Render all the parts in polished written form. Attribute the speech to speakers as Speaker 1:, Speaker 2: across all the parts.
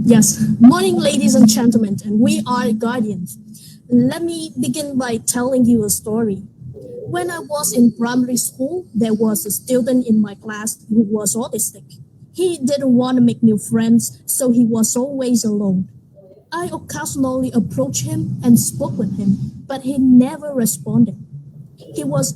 Speaker 1: Yes, morning, ladies and gentlemen, and we are guardians. Let me begin by telling you a story. When I was in primary school, there was a student in my class who was autistic. He didn't want to make new friends, so he was always alone. I occasionally approached him and spoke with him, but he never responded. He was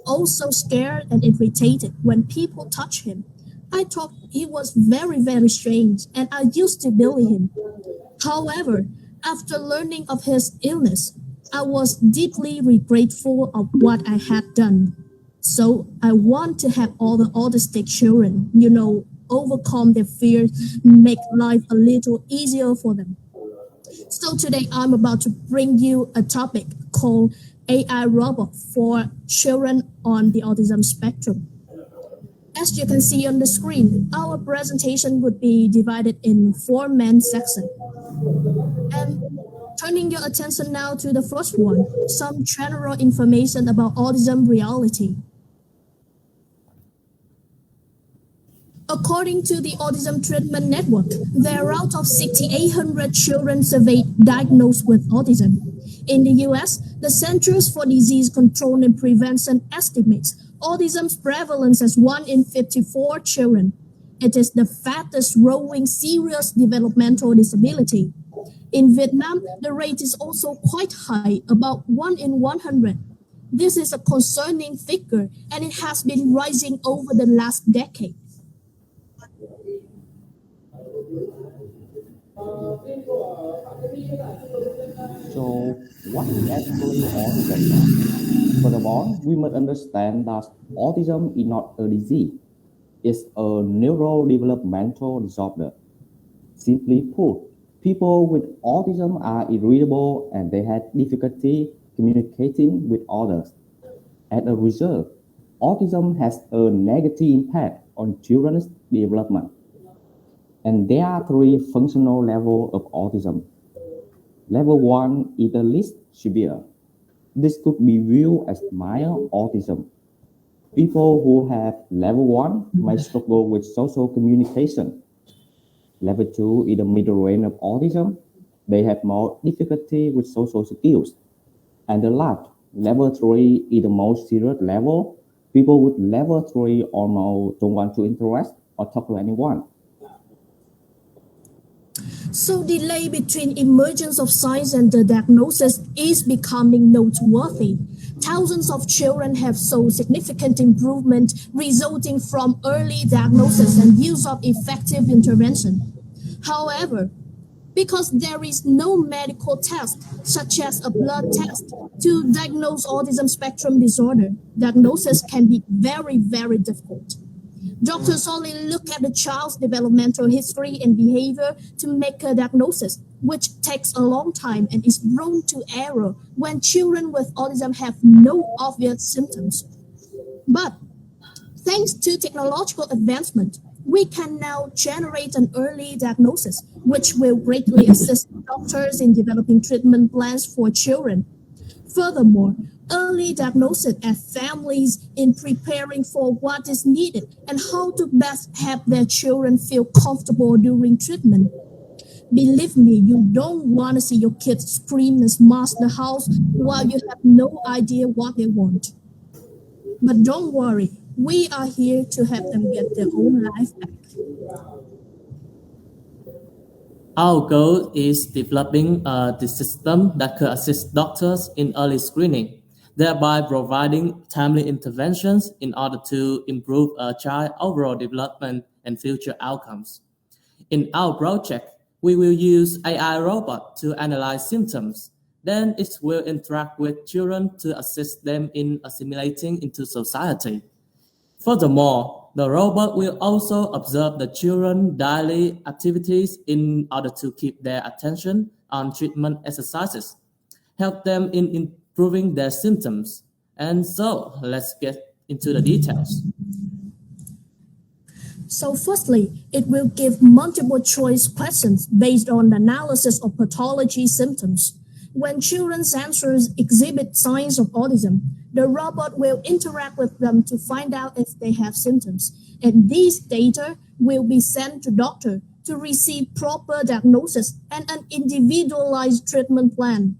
Speaker 1: also scared and irritated when people touched him. I thought he was very strange, and I used to bully him. However, after learning of his illness, I was deeply regretful of what I had done. So I want to have all the autistic children, overcome their fears, make life a little easier for them. So today I'm about to bring you a topic called AI robot for children on the autism spectrum. As you can see on the screen, our presentation would be divided in four main sections. And turning your attention now to the first one, some general information about Autism Reality. According to the Autism Treatment Network, there are out of 6,800 children surveyed diagnosed with autism. In the US, the Centers for Disease Control and Prevention estimates autism's prevalence as 1 in 54 children. It is the fastest growing serious developmental disability. In Vietnam, the rate is also quite high, about 1 in 100. This is a concerning figure, and it has been rising over the last decade.
Speaker 2: So, what is actually autism? First of all, we must understand that autism is not a disease. It's a neurodevelopmental disorder. Simply put, people with autism are irritable and they have difficulty communicating with others. As a result, autism has a negative impact on children's development. And there are three functional levels of autism. Level 1 is the least severe. This could be viewed as mild autism. People who have level 1 might struggle with social communication. Level 2 is the middle range of autism. They have more difficulty with social skills. And the last, level 3 is the most serious level. People with level 3 almost don't want to interact or talk to anyone.
Speaker 1: So delay between emergence of signs and the diagnosis is becoming noteworthy. Thousands of children have shown significant improvement resulting from early diagnosis and use of effective intervention. However, because there is no medical test, such as a blood test, to diagnose autism spectrum disorder, diagnosis can be very difficult. Doctors only look at the child's developmental history and behavior to make a diagnosis, which takes a long time and is prone to error when children with autism have no obvious symptoms. But thanks to technological advancement, we can now generate an early diagnosis, which will greatly assist doctors in developing treatment plans for children. Furthermore, early diagnosis as families in preparing for what is needed and how to best help their children feel comfortable during treatment. Believe me, you don't want to see your kids scream and smash the house while you have no idea what they want. But don't worry, we are here to help them get their own life back.
Speaker 3: Our goal is developing the system that could assist doctors in early screening, thereby providing timely interventions in order to improve a child's overall development and future outcomes. In our project, we will use AI robot to analyze symptoms. Then it will interact with children to assist them in assimilating into society. Furthermore, the robot will also observe the children's daily activities in order to keep their attention on treatment exercises, help them in improving their symptoms. And so let's get into the details.
Speaker 1: So firstly, it will give multiple choice questions based on the analysis of pathology symptoms. When children's answers exhibit signs of autism, the robot will interact with them to find out if they have symptoms. And these data will be sent to doctor to receive proper diagnosis and an individualized treatment plan.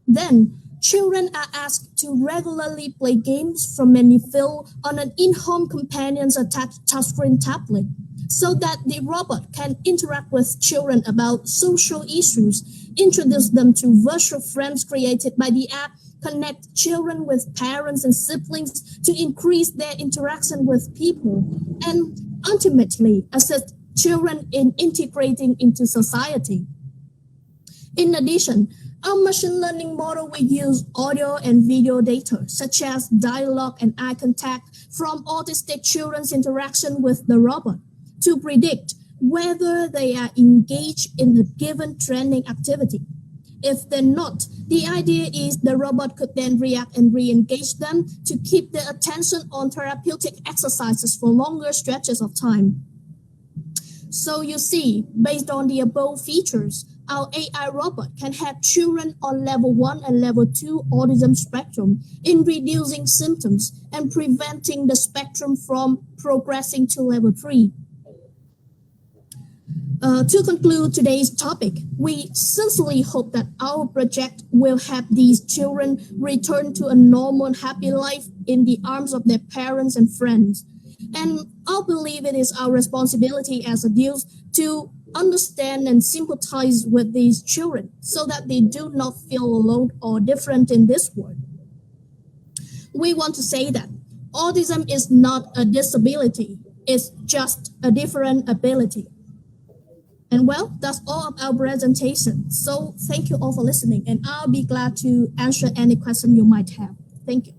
Speaker 1: Then, children are asked to regularly play games from any field on an in-home companion's attached touchscreen tablet, so that the robot can interact with children about social issues, introduce them to virtual friends created by the app, connect children with parents and siblings to increase their interaction with people, and ultimately assist children in integrating into society. In addition, our machine learning model will use audio and video data, such as dialogue and eye contact, from autistic children's interaction with the robot to predict whether they are engaged in a given training activity. If they're not, the idea is the robot could then react and re-engage them to keep their attention on therapeutic exercises for longer stretches of time. So you see, based on the above features, our AI robot can help children on level 1 and level 2 autism spectrum in reducing symptoms and preventing the spectrum from progressing to level 3. To conclude today's topic, we sincerely hope that our project will help these children return to a normal and happy life in the arms of their parents and friends. And I believe it is our responsibility as adults to understand and sympathize with these children so that they do not feel alone or different in this world. We want to say that autism is not a disability, it's just a different ability. And well, that's all of our presentation. So thank you all for listening, and I'll be glad to answer any question you might have. Thank you.